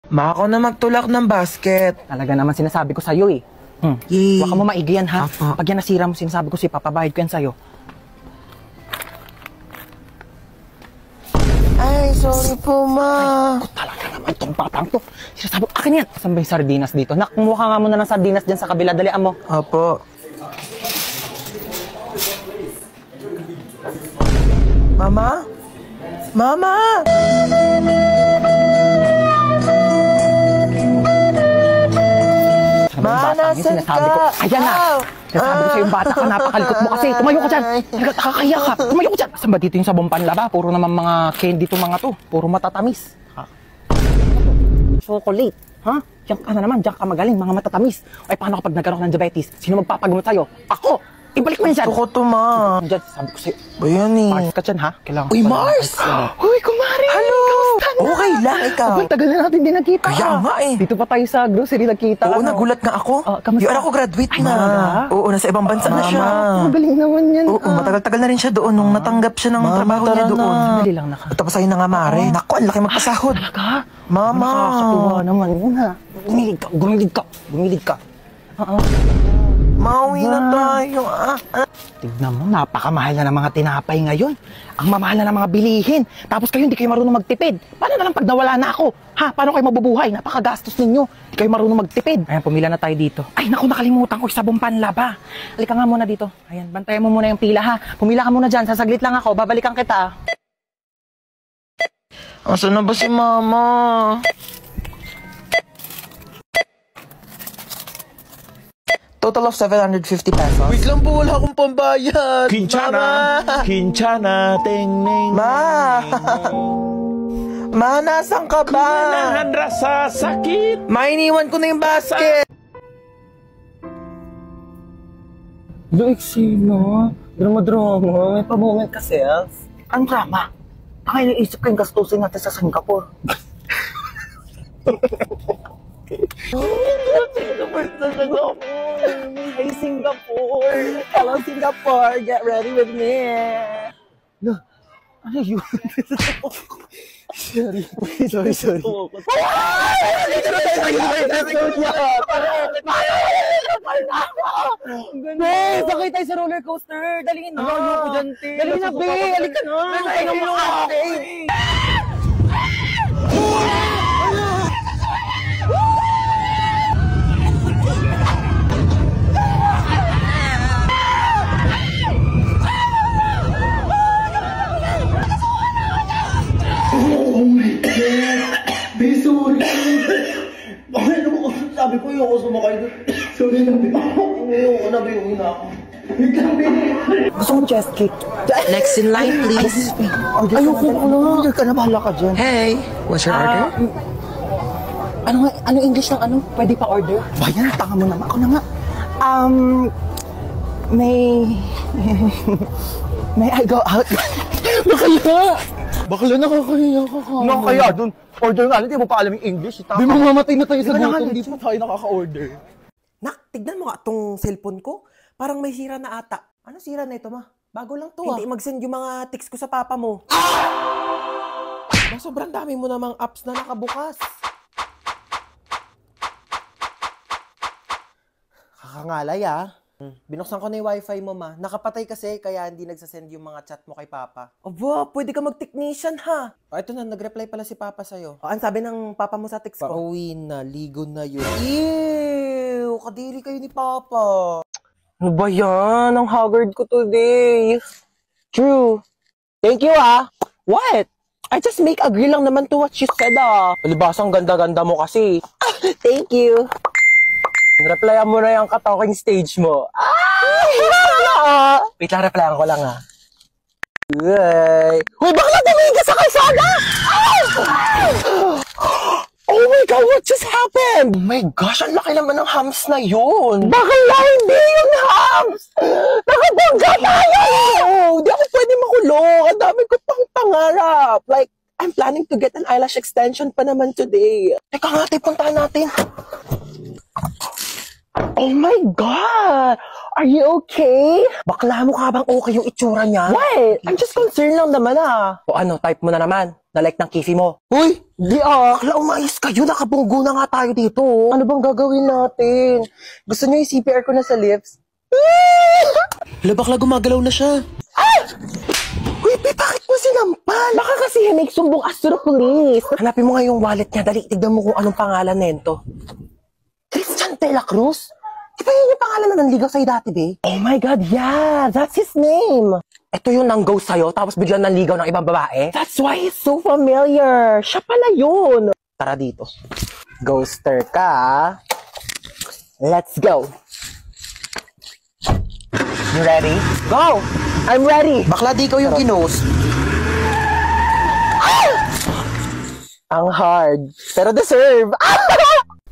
Ma, ako na magtulak ng basket. Talaga naman sinasabi ko sa'yo eh. Yay. Huwag ka mo maigi yan ha. Apa. Pag yan nasira mo, sinasabi ko si papabahid ko yan sa'yo. Ay, sorry po, ma. Ay, talaga naman tong batang to. Sinasabi ko, akin yan. Saan ba yung sardinas dito? Nak, kumuha ka nga muna ng sardinas dyan sa kabila. Dalian mo. Apo. Mama? Mama! Ma, nasan ka? Ayan na! Sinasabi ko sa'yo yung bata ka, napakalikot mo kasi. Tumayo ka dyan! Nakakaya ka! Tumayo ka dyan! Saan ba dito yung sabong panlaba? Puro naman mga candy to mga to. Puro matatamis. Chocolate. Ha? Diyan ka na naman, diyan ka magaling, mga matatamis. Ay, paano kapag nagkaroon ng diabetes? Sino magpapagamot sa'yo? Ako! Ibalik mo yan dyan! Gusto ko to, ma. Diyan, sabi ko sa'yo. Ba yan eh? Mars ka dyan, ha? Kailangan Uy, Mars! Uy, kumari! Hello! Kamusta na? Okay lang, ikaw. Abang, tagal na natin din nagkita. Kaya nga eh. Dito pa tayo sa grocery nagkita. Oo, nagulat nga ako. Kamusta? Yung anak ko graduate Ay, na. talaga? Oo, nasa ibang bansa na siya. Magaling naman yan. Oo, matagal-tagal na rin siya doon nung natanggap siya ng trabaho niya doon. Sandali lang naka. Tapos ayun na nga, Mare. Naku, ang laki magpasahod. Talaga? Mama. Nakakatuwa naman yun ha. Gumilid ka. Mauwi na tayo. Tignan mo, napakamahal na ng mga tinapay ngayon. Ang mamahal na ng mga bilihin. Tapos kayo, hindi kayo marunong magtipid. Paano na lang pag nawala na ako? Ha? Paano kayo mabubuhay? Napakagastos ninyo. Hindi kayo marunong magtipid. Ayan, pumila na tayo dito. Ay, naku, nakalimutan ko yung sabong panlaba. Halika nga muna dito. Ayan, bantayan mo muna yung pila ha. Pumila ka muna dyan. Sasaglit lang ako. Babalikan kita. Asan na ba si Mama? Total of 750 pesos. Wait lang po, wala akong pambayad. Kinchana, ting-ning. Ma! Ma, nasan ka ba? Kumanahan rasa sakit. Ma, iniwan ko na yung basket. Luiksino, drama. May pa-moment ka, self. Ang drama? Ang iniisip ko yung gastusin natin sa Singapore. Hey, Singapore! Hello, Singapore! Get ready with me! No, ano yun? Sorry. Be, sakay tayo sa roller coaster! Dali na! Dali na, Be! Halika na! Halika na! Sabi ko yung ako sumakay doon. Sorry na, ayoko na, ayoko na ako. Gusto mong chest kick? Next in line, please. Ayoko na. Order ka na, bahala ka dyan. Hey, what's your order? Ano English ng ano? Pwede pa order? Bayan, tanga mo naman. Ako na nga. May I go out? Bakla nakakahiya ka ka. Nakakaya doon. Order nga, hindi mo pa alam yung English. Di mo mamatay na tayo sa gutom. Hindi pa tayo nakaka-order. Nak, tignan mo nga itong cellphone ko. Parang may sira na ata. Ano sira na ito, ma? Bago lang to, Hindi mag-send yung mga text ko sa papa mo. Ma, sobrang dami mo namang apps na nakabukas. Kakangalay, ah. Binuksan ko na yung wifi mo, ma. Nakapatay kasi, kaya hindi nagsasend yung mga chat mo kay papa. Aba, pwede ka mag-technician, ha? O, ito na, nag-reply pala si papa sa'yo. O, ang sabi ng papa mo sa text ko? Pauwi na, ligo na yun. Ew, kadiri kayo ni papa. Ano ba yan? Ang haggard ko today. True. Thank you, ah. What? I just make agree lang naman to what you said, ah. Palibasang ganda-ganda mo kasi. Thank you. Replyan mo na yung ka-talking stage mo. Wait lang, replyan ko lang, ha. Uy, bakla tumingin ka sa kalsada? Oh my God, what just happened? Oh my gosh, ang laki naman ng hams na yun. Bakla, hindi yung hams. Nakabangga tayo. Di ako pwede makulong. Ang dami ko pang pangarap. Like, I'm planning to get an eyelash extension pa naman today. Teka nga, puntahan natin. Oh my God! Are you okay? Bakla mo ka bang okay yung itsura niya? What? I'm just concerned lang naman O ano, type mo na naman. Na-like ng kisi mo. Uy! Di Bakla, umayos kayo. Nakabunggo na nga tayo dito. Ano bang gagawin natin? Gusto niyo yung CPR ko na sa lips? Hala, bakla gumagalaw na siya. Uy, bakit mo sinampal? Baka kasi may sumbong astro police. Hanapin mo nga yung wallet niya. Dali, tignan mo kung anong pangalan nento. Christian de la Cruz? Di ba yun yung pangalan na nanligaw sa'yo dati, be? Oh my God, yeah! That's his name! Ito yung nang-go sa'yo, tapos biglang nanligaw ng ibang babae? That's why he's so familiar! Siya pala yun! Tara dito. Ghoster ka, Let's go! You ready? Go! I'm ready! Bakla, di ikaw yung ginost. Ang hard, pero deserve!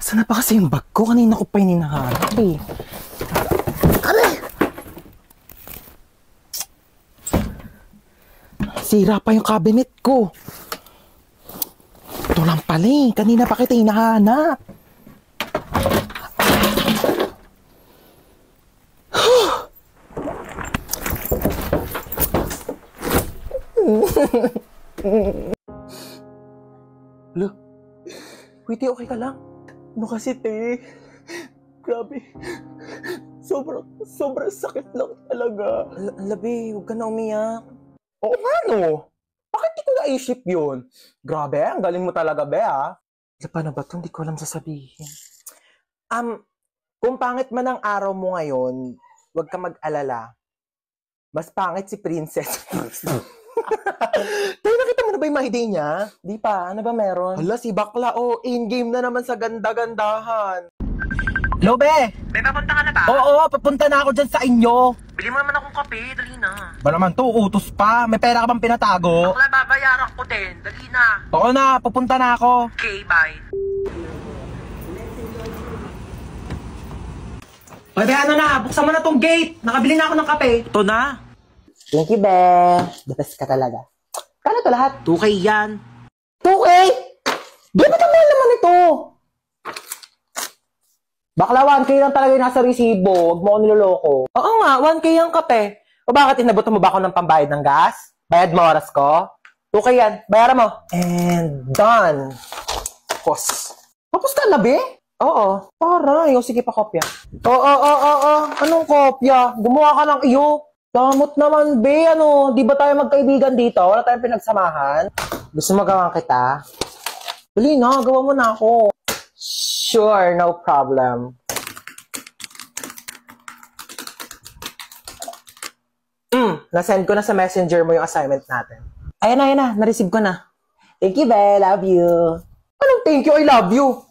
Saan na pa kasi yung bag ko? Kanina ko pa yung hinahanap eh. Sira pa yung cabinet ko. Ito lang pala eh. Kanina pa kita hinahanap. Lo, Witty, okay ka lang? Ano kasi, te? Grabe. Sobrang sakit lang talaga. Labi, huwag ka na umiyak. Oo nga no. Bakit di ko naisip yun? Grabe, ang galing mo talaga, be, Paano ba ito? Hindi ko alam sasabihin. Kung pangit man ang araw mo ngayon, huwag ka mag-alala. Mas pangit si Princess. Tayo, nakita mo na ba yung mga niya? Di pa, ano ba meron? Hala, si bakla, in-game na naman sa ganda-gandahan. Hello, be! Be, papunta ka na ba? Oo, papunta na ako dyan sa inyo. Bili mo naman akong kape, dali na. Ba naman to, utos pa. May pera ka bang pinatago? Bakla, babayaran ko din, dali na. Oo na, papunta na ako. Okay, bye. Oy, be, ano na? Buksan mo na tong gate. Nakabili na ako ng kape. Ito na. Thank you, be. The best ka talaga. Kano to lahat? 2K yan. 2K? Di ba naman naman ito? Bakla, 1K lang talaga yung nasa resibo. Huwag mo ako niloloko. Oo nga, 1K yung kape. O bakit inabutan mo ba ako ng pambayad ng gas? Bayad mo oras ko? 2K yan. Bayaran mo. And done. Tapos. Tapos ka na, be? Oo. Para. Yung sige pa kopya. Oo. Anong kopya? Gumawa ka ng iyo. Damot naman, be. Di ba tayo magkaibigan dito? Wala tayong pinagsamahan. Gusto mo gawin kita? Dali na, gawa mo na ako. Sure, no problem. Nasend ko na sa messenger mo yung assignment natin. Ayan na. Na-receive ko na. Thank you, be. Love you. Anong thank you? I love you.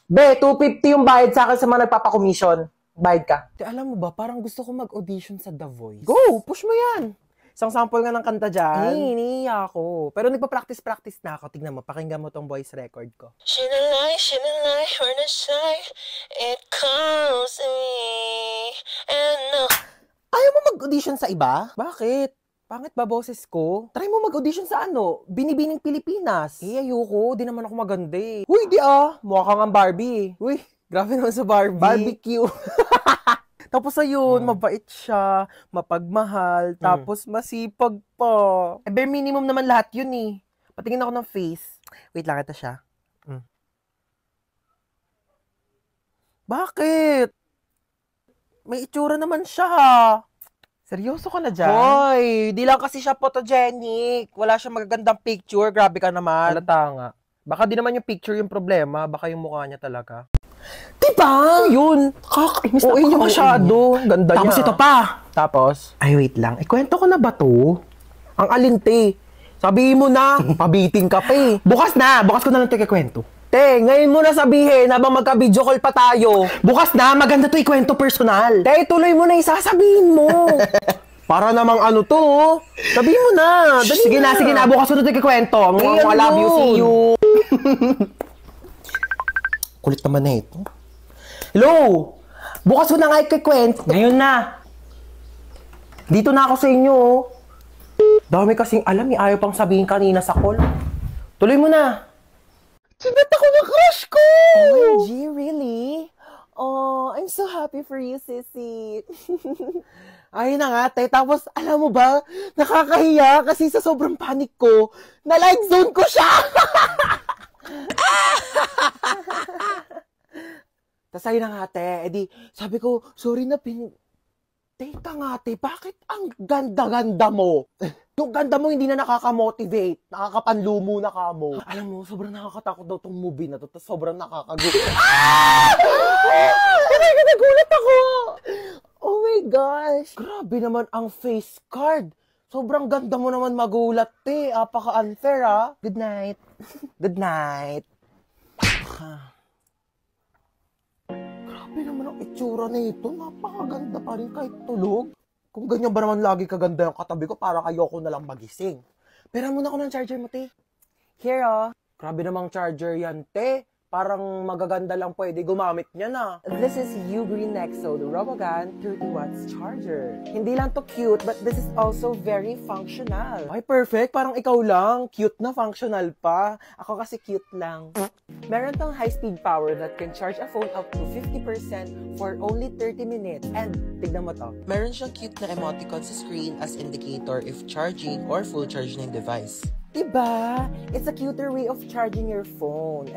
Be, 250 yung bayad sa akin sa mga nagpapakomission. Bayad ka. Alam mo ba, parang gusto ko mag-audition sa The Voice. Go! Push mo yan! Isang sample nga ng kanta dyan. Iniiyak ako. Pero nagpa-practice na ako. Tignan mo, pakinggan mo tong voice record ko. Shinalay, we're not shy. It calls me. And no. Ayaw mo mag-audition sa iba? Bakit? Pangit ba boses ko? Try mo mag-audition sa Binibining Pilipinas. Ayoko. Di naman ako maganda eh. Uy, di mukha kang ang Barbie. Uy, grabe naman sa Barbie. Barbecue. Tapos ayun, mabait siya, mapagmahal, tapos masipag pa. Bare minimum naman lahat yun eh. Patingin ako ng face. Wait lang, ito siya. Bakit? May itsura naman siya. Seryoso ka na dyan? Hoy, di lang kasi siya photogenic. Wala siya magagandang picture. Grabe ka naman. Halata nga. Baka di naman yung picture yung problema, baka yung mukha niya talaga. Diba? Yun, Kakainis oo, niya masyado. Ganda Tapos niya. ito pa. Tapos? Ay, wait lang. Ikwento ko na ba to? Ang alinte. Sabihin mo na, pabitin ka pa eh. Bukas ko na lang ito ikikwento. Te, ngayon mo na sabihin habang magka-video call pa tayo. Bukas na, maganda to ikwento personal. Te, tuloy mo na isasabihin mo. Para namang ano to. Sabihin mo na. Dali Sige na, bukas ko na ito ikikwento. Ay, ano Love you, yun? see you. Kulit naman na ito. Hello! Bukas ko na nga ikikwento. Ngayon na. Dito na ako sa inyo. Dami kasing alam, ayaw pang sabihin kanina sa call. Tuloy mo na. Sinat ako ng crush ko! OMG, really? Oh, I'm so happy happy for you, sissy. Ayun na nga, te. Tapos, alam mo ba, nakakahiya kasi sa sobrang panic ko, na-like zone ko siya! Tapos ayun na nga, te. Edi, sabi ko, sorry na Teka nga, te, bakit ang ganda-ganda mo? Yung ganda mo hindi na nakaka-motivate. Nakakapanlumo na ka mo. Alam mo, sobrang nakakatakot daw tong movie na to. Tapos sobrang nakakagulat. Nagulat ako! Oh my gosh! Grabe naman ang face card. Sobrang ganda mo naman magulat, te. Apaka-unfair, ah. Good night. Good night. Grabe naman ang itsura na ito. Napakaganda pa rin kahit tulog. Kung ganyan ba naman lagi kaganda yung katabi ko, para ayoko na lang magising. Pera muna ako ng charger mo, te. Here, oh. Grabe namang charger yan, te. Parang magaganda lang pwede gumamit niya na. This is Ugreen Nexo, the Robogan 30 watts charger. Hindi lang to cute, but this is also very functional. Ay, perfect. Parang ikaw lang. Cute na, functional pa. Ako kasi cute lang. Meron tong high-speed power that can charge a phone up to 50% for only 30 minutes. And, tignan mo to. Meron siyang cute na emoticon sa screen as indicator if charging or full charge na yung device. Diba? It's a cuter way of charging your phone.